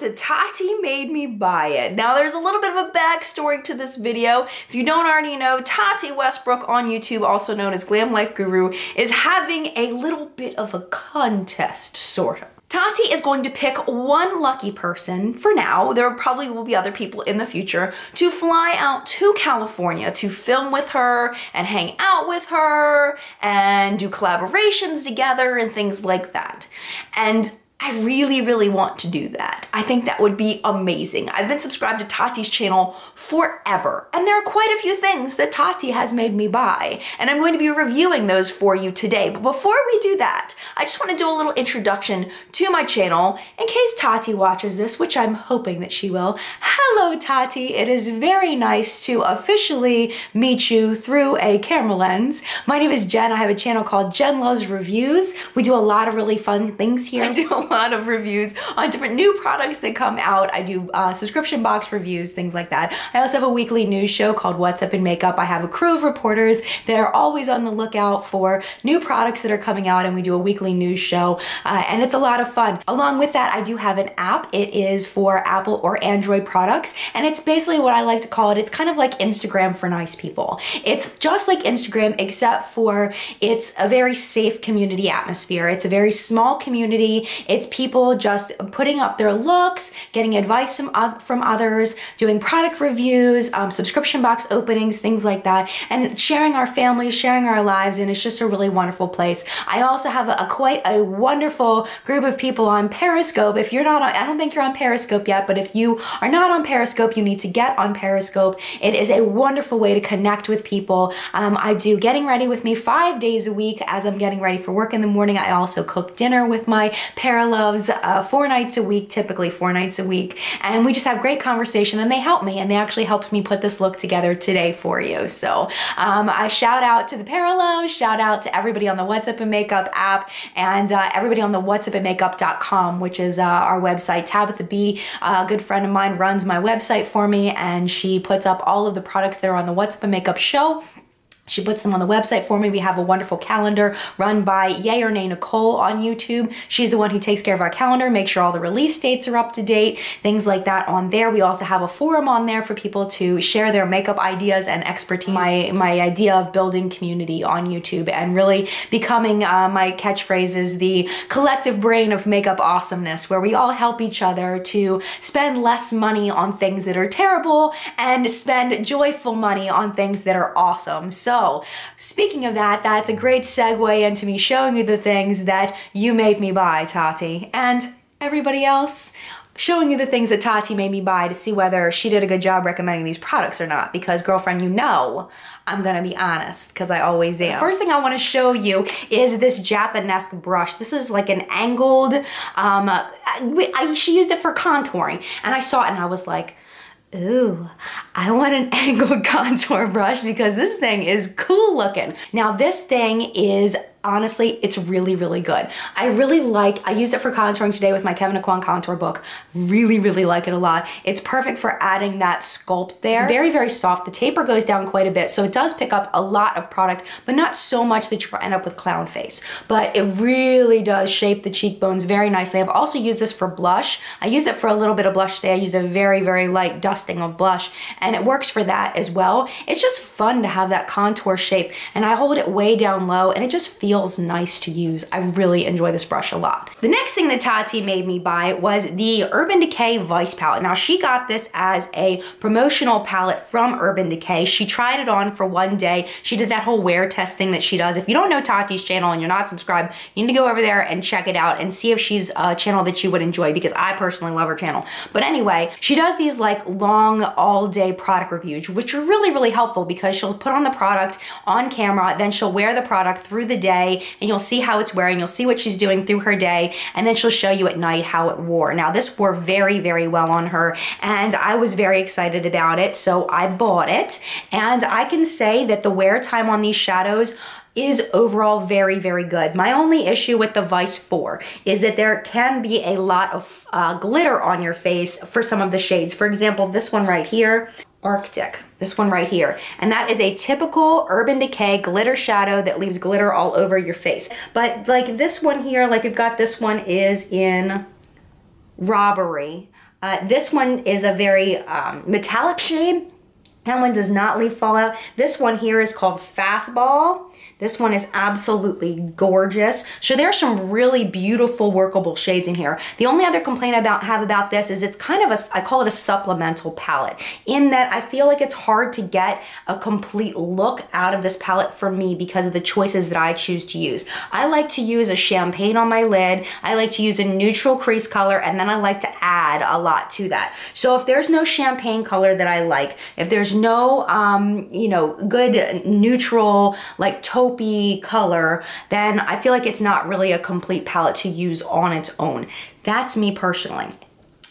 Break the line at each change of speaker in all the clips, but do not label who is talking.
to Tati Made Me Buy It. Now there's a little bit of a backstory to this video. If you don't already know, Tati Westbrook on YouTube, also known as Glam Life Guru, is having a little bit of a contest, sort of. Tati is going to pick one lucky person for now. There probably will be other people in the future to fly out to California to film with her and hang out with her and do collaborations together and things like that. And I really, really want to do that. I think that would be amazing. I've been subscribed to Tati's channel forever, and there are quite a few things that Tati has made me buy, and I'm going to be reviewing those for you today. But before we do that, I just want to do a little introduction to my channel in case Tati watches this, which I'm hoping that she will. Hello, Tati. It is very nice to officially meet you through a camera lens. My name is Jen. I have a channel called Jen Loves Reviews. We do a lot of really fun things here. I do a lot of reviews on different new products that come out. I do subscription box reviews, things like that. I also have a weekly news show called What's Up in Makeup. I have a crew of reporters that are always on the lookout for new products that are coming out, and we do a weekly news show, and it's a lot of fun. Along with that, I do have an app. It is for Apple or Android products, and it's basically what I like to call it. It's kind of like Instagram for nice people. It's just like Instagram, except for it's a very safe community atmosphere. It's a very small community. It's people just putting up their looks, getting advice from others, doing product reviews, subscription box openings, things like that, and sharing our families, sharing our lives, and it's just a really wonderful place. I also have quite a wonderful group of people on Periscope. If you're not on, I don't think you're on Periscope yet, but if you are not on Periscope, you need to get on Periscope. It is a wonderful way to connect with people. I do Getting Ready with Me 5 days a week as I'm getting ready for work in the morning. I also cook dinner with my Loves 4 nights a week, typically 4 nights a week, and we just have great conversation, and they help me, and they actually helped me put this look together today for you. So I shout out to the Loves, shout out to everybody on the What's Up in Makeup app, and everybody on the whatsupinmakeup.com, which is our website. Tabitha B, a good friend of mine, runs my website for me, and she puts up all of the products that are on the What's Up in Makeup show. She puts them on the website for me. We have a wonderful calendar run by Yay or Nay Nicole on YouTube. She's the one who takes care of our calendar, makes sure all the release dates are up to date, things like that on there. We also have a forum on there for people to share their makeup ideas and expertise. My idea of building community on YouTube and really becoming, my catchphrase is the collective brain of makeup awesomeness, where we all help each other to spend less money on things that are terrible and spend joyful money on things that are awesome. So speaking of that, that's a great segue into me showing you the things that you made me buy, Tati, and everybody else, showing you the things that Tati made me buy to see whether she did a good job recommending these products or not, because girlfriend, you know I'm gonna be honest, because I always am. The first thing I want to show you is this Japonesque brush. This is like an angled, she used it for contouring, and I saw it and I was like, ooh, I want an angled contour brush because this thing is cool looking. Now this thing is, honestly, it's really, really good. I used it for contouring today with my Kevin Aquan contour book. Really, really like it a lot. It's perfect for adding that sculpt there. It's very, very soft. The taper goes down quite a bit, so it does pick up a lot of product, but not so much that you end up with clown face. But it really does shape the cheekbones very nicely. I've also used this for blush. I used it for a little bit of blush today. I used a very, very light dusting of blush, and it works for that as well. It's just fun to have that contour shape, and I hold it way down low, and it just feels nice to use. I really enjoy this brush a lot. The next thing that Tati made me buy was the Urban Decay Vice palette. Now she got this as a promotional palette from Urban Decay. She tried it on for one day. She did that whole wear test thing that she does. If you don't know Tati's channel and you're not subscribed, you need to go over there and check it out and see if she's a channel that you would enjoy, because I personally love her channel. But anyway, she does these like long all day product reviews, which are really, really helpful because she'll put on the product on camera, then she'll wear the product through the day, and you'll see how it's wearing, you'll see what she's doing through her day, and then she'll show you at night how it wore. Now this wore very, very well on her, and I was very excited about it, so I bought it, and I can say that the wear time on these shadows is overall very, very good. My only issue with the Vice 4 is that there can be a lot of glitter on your face for some of the shades. For example, this one right here, Arctic, this one right here. And that is a typical Urban Decay glitter shadow that leaves glitter all over your face. But like this one here, like you've got this one is in Robbery. This one is a very metallic shade. That one does not leave fallout. This one here is called Fastball. This one is absolutely gorgeous. So there's some really beautiful workable shades in here. The only other complaint I have about this is it's kind of I call it a supplemental palette, in that I feel like it's hard to get a complete look out of this palette for me because of the choices that I choose to use. I like to use a champagne on my lid. I like to use a neutral crease color, and then I like to add a lot to that. So if there's no champagne color that I like, if there's no, you know, good neutral, like taupey color, then I feel like it's not really a complete palette to use on its own. That's me personally.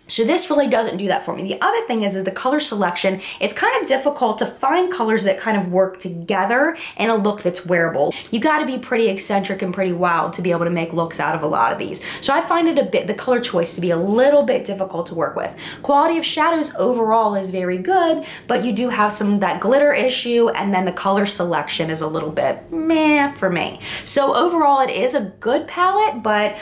So this really doesn't do that for me. The other thing is the color selection. It's kind of difficult to find colors that kind of work together in a look that's wearable. You gotta be pretty eccentric and pretty wild to be able to make looks out of a lot of these. So I find it the color choice to be a little bit difficult to work with. Quality of shadows overall is very good, but you do have that glitter issue, and then the color selection is a little bit meh for me. So overall it is a good palette, but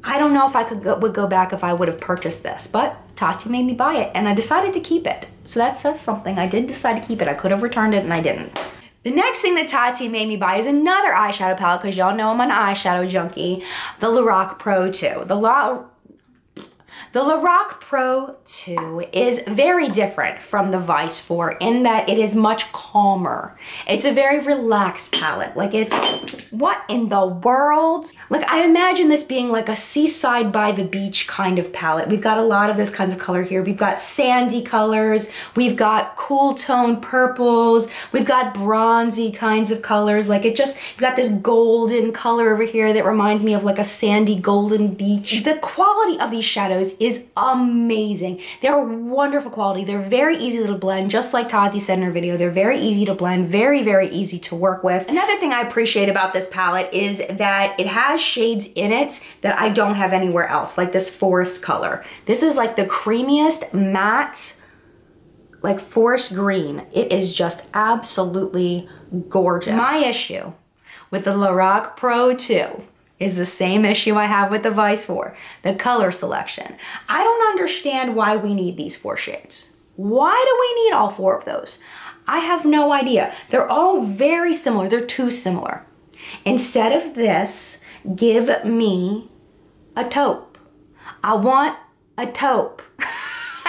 I don't know if I would go back if I would have purchased this, but Tati made me buy it and I decided to keep it. So that says something. I did decide to keep it. I could have returned it and I didn't. The next thing that Tati made me buy is another eyeshadow palette, because y'all know I'm an eyeshadow junkie. The Lorac Pro 2. The Lorac Pro 2 is very different from the Vice 4 in that it is much calmer. It's a very relaxed palette. Like, it's, what in the world? Like, I imagine this being like a seaside by the beach kind of palette. We've got a lot of this kinds of color here. We've got sandy colors. We've got cool tone purples. We've got bronzy kinds of colors. Like, we've got this golden color over here that reminds me of like a sandy golden beach. The quality of these shadows is amazing. They're wonderful quality. They're very easy to blend, just like Tati said in her video. They're very easy to blend, very, very easy to work with. Another thing I appreciate about this palette is that it has shades in it that I don't have anywhere else, like this forest color. This is like the creamiest matte, like forest green. It is just absolutely gorgeous. My issue with the Lorac Pro 2 is the same issue I have with the Vice 4, the color selection. I don't understand why we need these 4 shades. Why do we need all 4 of those? I have no idea. They're all very similar. They're too similar. Instead of this, give me a taupe. I want a taupe.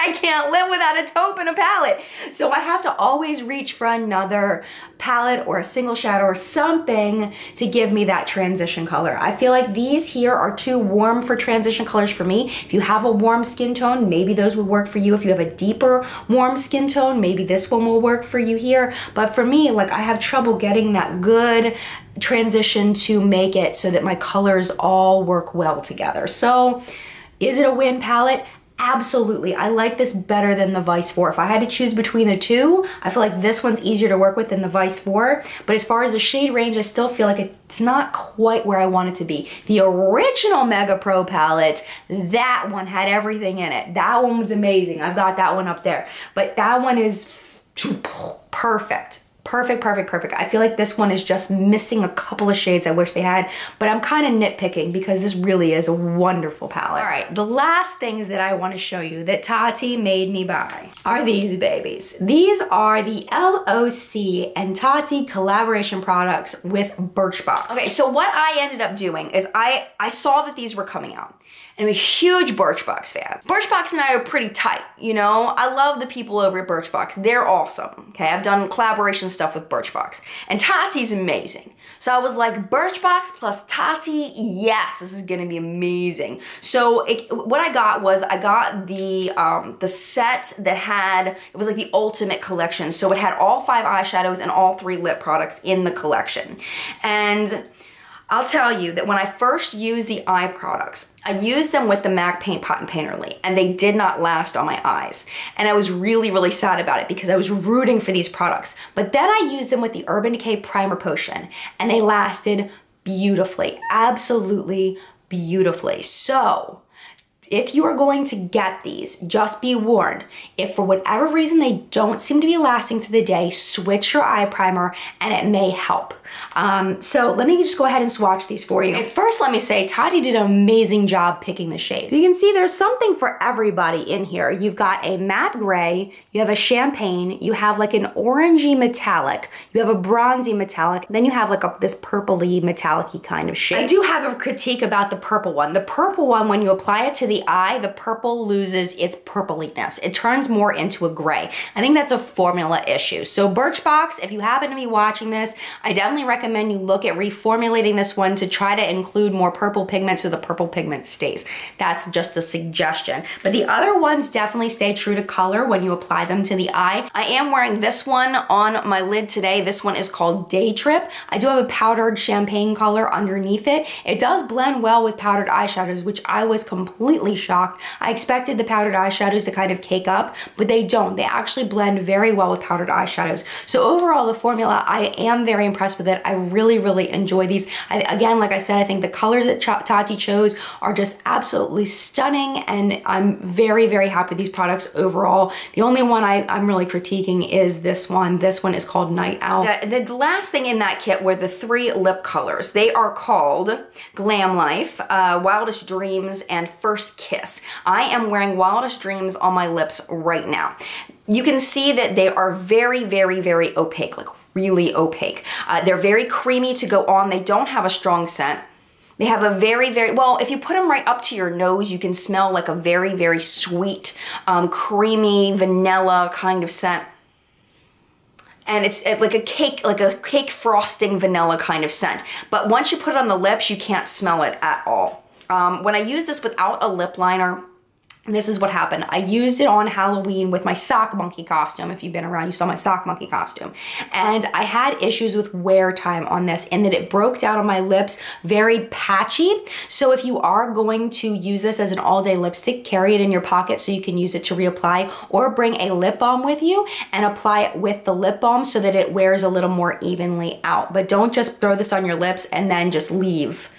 I can't live without a taupe in a palette. So I have to always reach for another palette or a single shadow or something to give me that transition color. I feel like these here are too warm for transition colors for me. If you have a warm skin tone, maybe those would work for you. If you have a deeper warm skin tone, maybe this one will work for you here. But for me, like, I have trouble getting that good transition to make it so that my colors all work well together. So is it a win palette? Absolutely. I like this better than the Vice 4. If I had to choose between the two, I feel like this one's easier to work with than the Vice 4. But as far as the shade range, I still feel like it's not quite where I want it to be. The original Mega Pro palette, that one had everything in it. That one was amazing. I've got that one up there. But that one is perfect. Perfect, perfect, perfect. I feel like this one is just missing a couple of shades I wish they had, but I'm kind of nitpicking because this really is a wonderful palette. All right, the last things that I want to show you that Tati made me buy are these babies. These are the LOC and Tati collaboration products with Birchbox. Okay, so what I ended up doing is I saw that these were coming out. And I'm a huge Birchbox fan. Birchbox and I are pretty tight, you know? I love the people over at Birchbox. They're awesome, okay? I've done collaboration stuff with Birchbox. And Tati's amazing. So I was like, Birchbox plus Tati, yes, this is gonna be amazing. So what I got was, I got the set that had, it was like the ultimate collection. So it had all 5 eyeshadows and all 3 lip products in the collection. And I'll tell you that when I first used the eye products, I used them with the MAC Paint Pot and Painterly, and they did not last on my eyes. And I was really, really sad about it because I was rooting for these products. But then I used them with the Urban Decay Primer Potion, and they lasted beautifully, absolutely beautifully. So If you are going to get these, just be warned. If for whatever reason they don't seem to be lasting through the day, switch your eye primer and it may help. So let me just go ahead and swatch these for you. First, let me say, Tati did an amazing job picking the shades. So you can see there's something for everybody in here. You've got a matte gray, you have a champagne, you have like an orangey metallic, you have a bronzy metallic, then you have like this purpley metallic-y kind of shade. I do have a critique about the purple one. The purple one, when you apply it to the eye, the purple loses its purpliness. It turns more into a gray. I think that's a formula issue. So Birchbox, if you happen to be watching this, I definitely recommend you look at reformulating this one to try to include more purple pigment so the purple pigment stays. That's just a suggestion. But the other ones definitely stay true to color when you apply them to the eye. I am wearing this one on my lid today. This one is called Day Trip. I do have a powdered champagne color underneath it. It does blend well with powdered eyeshadows, which I was completely shocked. I expected the powdered eyeshadows to kind of cake up, but they don't. They actually blend very well with powdered eyeshadows. So overall, the formula, I am very impressed with it. I really, really enjoy these. Again, like I said, I think the colors that Tati chose are just absolutely stunning, and I'm very, very happy with these products overall. The only one I'm really critiquing is this one. This one is called Night Owl. The last thing in that kit were the 3 lip colors. They are called Glam Life, Wildest Dreams, and First Kiss. I am wearing Wildest Dreams on my lips right now. You can see that they are very, very, very opaque, like really opaque. They're very creamy to go on. They don't have a strong scent. They have a very, very, well, if you put them right up to your nose, you can smell like a very, very sweet, creamy, vanilla kind of scent. And it's like a cake frosting vanilla kind of scent. But once you put it on the lips, you can't smell it at all. When I use this without a lip liner, this is what happened. I used it on Halloween with my sock monkey costume. If you've been around, you saw my sock monkey costume. And I had issues with wear time on this in that it broke down on my lips very patchy. So if you are going to use this as an all-day lipstick, carry it in your pocket so you can use it to reapply, or bring a lip balm with you and apply it with the lip balm so that it wears a little more evenly out. But don't just throw this on your lips and then just leave.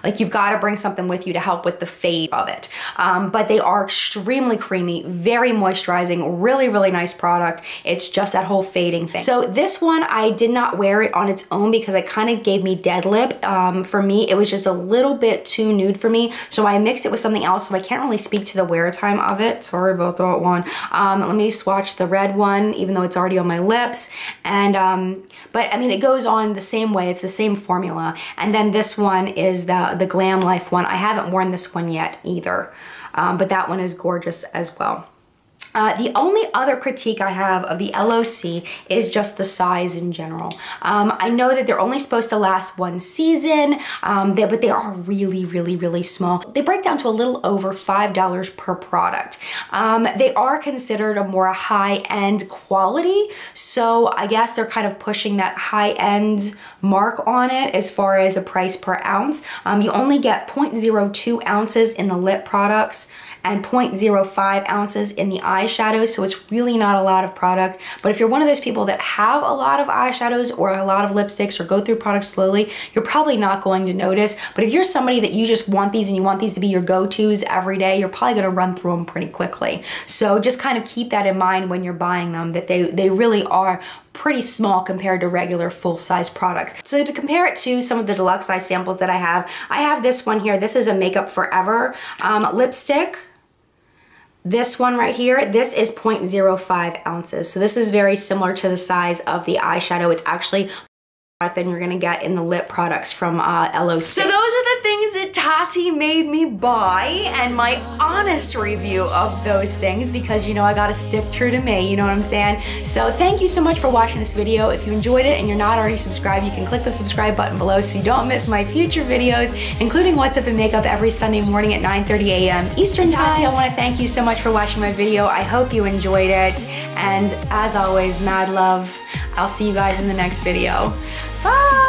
Like, you've got to bring something with you to help with the fade of it. But they are extremely creamy, very moisturizing, really, really nice product. It's just that whole fading thing. So this one, I did not wear it on its own because it kind of gave me dead lip. For me, it was just a little bit too nude for me. So I mixed it with something else, so I can't really speak to the wear time of it. Sorry about that one. Let me swatch the red one, even though it's already on my lips. And, but I mean, it goes on the same way. It's the same formula. And then this one is the Glam Life one. I haven't worn this one yet either, but that one is gorgeous as well. The only other critique I have of the LOC is just the size in general. I know that they're only supposed to last 1 season, but they are really, really, really small. They break down to a little over $5 per product. They are considered a more high-end quality, so I guess they're kind of pushing that high-end mark on it as far as the price per ounce. You only get 0.02 ounces in the lip products and 0.05 ounces in the eyeshadows, so it's really not a lot of product. But if you're one of those people that have a lot of eyeshadows or a lot of lipsticks or go through products slowly, you're probably not going to notice. But if you're somebody that you just want these and you want these to be your go-tos every day, you're probably gonna run through them pretty quickly. So just kind of keep that in mind when you're buying them, that they really are pretty small compared to regular full-size products. So to compare it to some of the deluxe size samples that I have this one here. This is a Makeup Forever lipstick. This one right here, this is 0.05 ounces. So this is very similar to the size of the eyeshadow. It's actually than you're gonna get in the lip products from LOC. So those are the things that Tati made me buy, and my honest review of those things, because you know I gotta stick true to me, you know what I'm saying? So thank you so much for watching this video. If you enjoyed it and you're not already subscribed, you can click the subscribe button below so you don't miss my future videos, including What's Up in Makeup every Sunday morning at 9:30 a.m. Eastern Time. Tati, I wanna thank you so much for watching my video. I hope you enjoyed it, and as always, mad love. I'll see you guys in the next video. Bye!